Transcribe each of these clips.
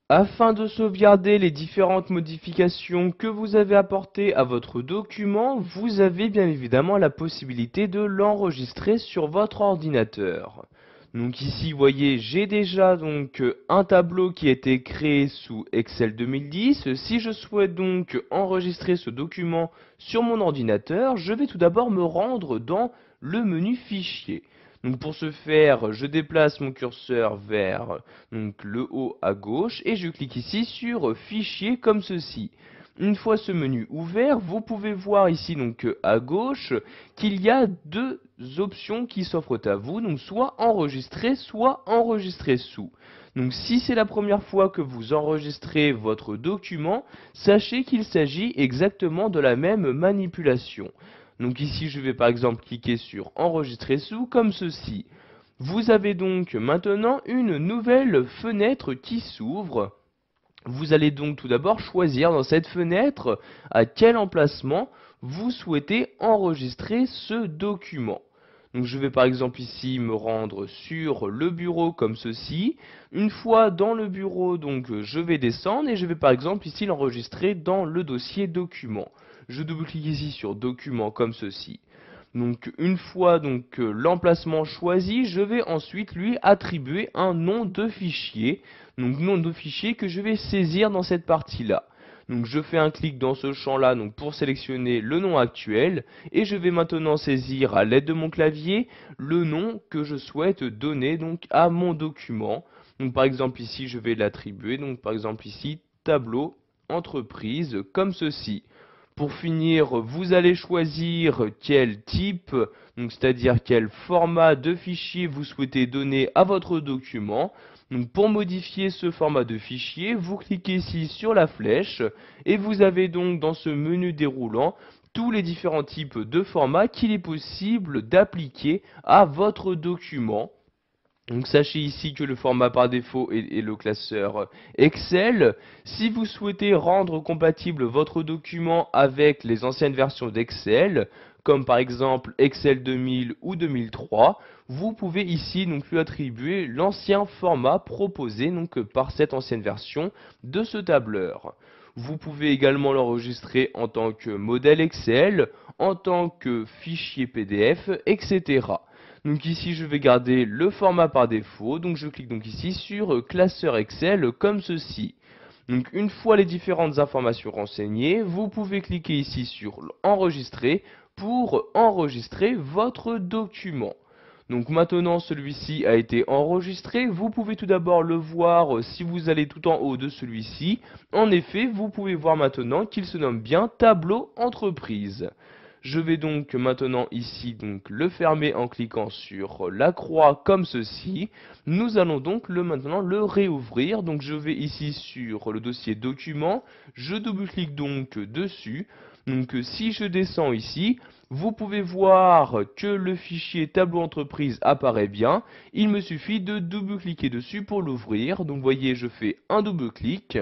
Afin de sauvegarder les différentes modifications que vous avez apportées à votre document, vous avez bien évidemment la possibilité de l'enregistrer sur votre ordinateur. Donc ici, vous voyez, j'ai déjà un tableau qui a été créé sous Excel 2010. Si je souhaite donc enregistrer ce document sur mon ordinateur, je vais tout d'abord me rendre dans le menu Fichier. Donc pour ce faire, je déplace mon curseur vers le haut à gauche et je clique ici sur Fichier comme ceci. Une fois ce menu ouvert, vous pouvez voir ici à gauche qu'il y a deux options qui s'offrent à vous, donc soit enregistrer sous. Donc si c'est la première fois que vous enregistrez votre document, sachez qu'il s'agit exactement de la même manipulation. Donc ici je vais par exemple cliquer sur enregistrer sous comme ceci. Vous avez donc maintenant une nouvelle fenêtre qui s'ouvre. Vous allez donc tout d'abord choisir dans cette fenêtre à quel emplacement vous souhaitez enregistrer ce document. Donc je vais par exemple ici me rendre sur le bureau comme ceci. Une fois dans le bureau, je vais descendre et je vais par exemple ici l'enregistrer dans le dossier document. Je double-clique ici sur document comme ceci. Donc une fois l'emplacement choisi, je vais ensuite lui attribuer un nom de fichier. Donc nom de fichier que je vais saisir dans cette partie-là. Donc je fais un clic dans ce champ-là pour sélectionner le nom actuel et je vais maintenant saisir à l'aide de mon clavier le nom que je souhaite donner à mon document. Donc par exemple ici je vais l'attribuer, donc par exemple ici tableau entreprise comme ceci. Pour finir, vous allez choisir quel type, c'est-à-dire quel format de fichier vous souhaitez donner à votre document. Donc pour modifier ce format de fichier, vous cliquez ici sur la flèche et vous avez donc dans ce menu déroulant tous les différents types de formats qu'il est possible d'appliquer à votre document. Donc sachez ici que le format par défaut est le classeur Excel. Si vous souhaitez rendre compatible votre document avec les anciennes versions d'Excel, comme par exemple Excel 2000 ou 2003, vous pouvez ici lui attribuer l'ancien format proposé par cette ancienne version de ce tableur. Vous pouvez également l'enregistrer en tant que modèle Excel, en tant que fichier PDF, etc. Donc ici je vais garder le format par défaut, donc je clique ici sur classeur Excel comme ceci. Donc une fois les différentes informations renseignées, vous pouvez cliquer ici sur enregistrer pour enregistrer votre document. Donc maintenant celui-ci a été enregistré, vous pouvez tout d'abord le voir si vous allez tout en haut de celui-ci. En effet, vous pouvez voir maintenant qu'il se nomme bien tableau entreprise. Je vais donc maintenant ici le fermer en cliquant sur la croix comme ceci. Nous allons donc maintenant le réouvrir. Donc je vais ici sur le dossier document, je double-clique dessus. Donc si je descends ici, vous pouvez voir que le fichier tableau entreprise apparaît bien. Il me suffit de double-cliquer dessus pour l'ouvrir. Donc vous voyez, je fais un double-clic.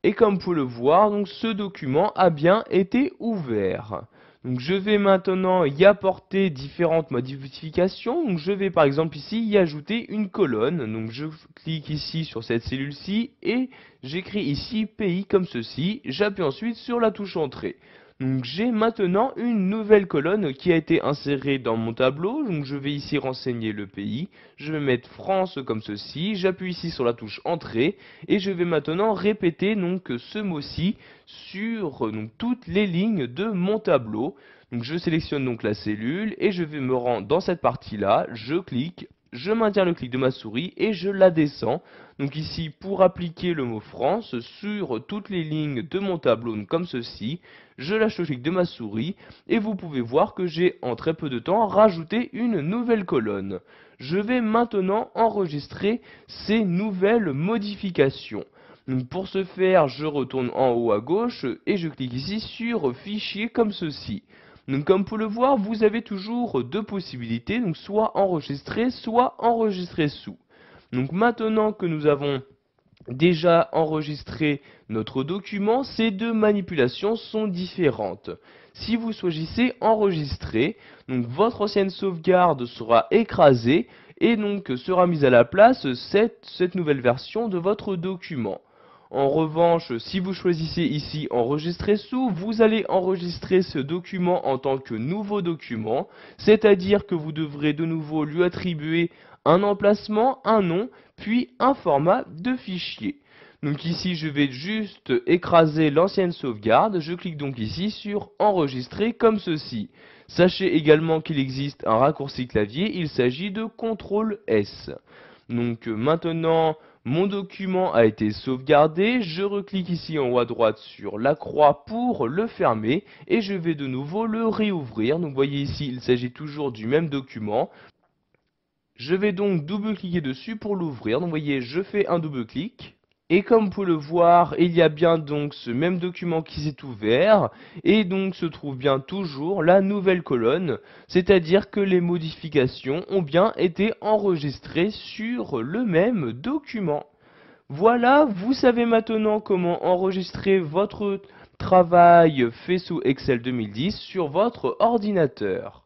Et comme vous pouvez le voir, ce document a bien été ouvert. Donc je vais maintenant y apporter différentes modifications. Donc je vais par exemple ici y ajouter une colonne. Donc je clique ici sur cette cellule-ci et j'écris ici pays comme ceci. J'appuie ensuite sur la touche entrée. Donc j'ai maintenant une nouvelle colonne qui a été insérée dans mon tableau. Donc je vais ici renseigner le pays. Je vais mettre France comme ceci. J'appuie ici sur la touche entrée et je vais maintenant répéter ce mot-ci sur toutes les lignes de mon tableau. Donc je sélectionne la cellule et je vais me rendre dans cette partie-là. Je clique. Je maintiens le clic de ma souris et je la descends. Donc ici, pour appliquer le mot France sur toutes les lignes de mon tableau, comme ceci, je lâche le clic de ma souris et vous pouvez voir que j'ai en très peu de temps rajouté une nouvelle colonne. Je vais maintenant enregistrer ces nouvelles modifications. Donc pour ce faire, je retourne en haut à gauche et je clique ici sur Fichier comme ceci. Donc comme vous pouvez le voir, vous avez toujours deux possibilités, donc soit enregistrer sous. Donc maintenant que nous avons déjà enregistré notre document, ces deux manipulations sont différentes. Si vous choisissez enregistrer, votre ancienne sauvegarde sera écrasée et sera mise à la place cette nouvelle version de votre document. En revanche, si vous choisissez ici enregistrer sous, vous allez enregistrer ce document en tant que nouveau document, c'est-à-dire que vous devrez de nouveau lui attribuer un emplacement, un nom, puis un format de fichier. Donc ici, je vais juste écraser l'ancienne sauvegarde. Je clique donc ici sur enregistrer comme ceci. Sachez également qu'il existe un raccourci clavier, il s'agit de CTRL S. Donc maintenant, mon document a été sauvegardé, je reclique ici en haut à droite sur la croix pour le fermer et je vais de nouveau le réouvrir. Donc vous voyez ici, il s'agit toujours du même document. Je vais donc double-cliquer dessus pour l'ouvrir. Donc vous voyez, je fais un double-clic. Et comme vous pouvez le voir, il y a bien donc ce même document qui s'est ouvert. Et donc se trouve bien toujours la nouvelle colonne. C'est-à-dire que les modifications ont bien été enregistrées sur le même document. Voilà, vous savez maintenant comment enregistrer votre travail fait sous Excel 2010 sur votre ordinateur.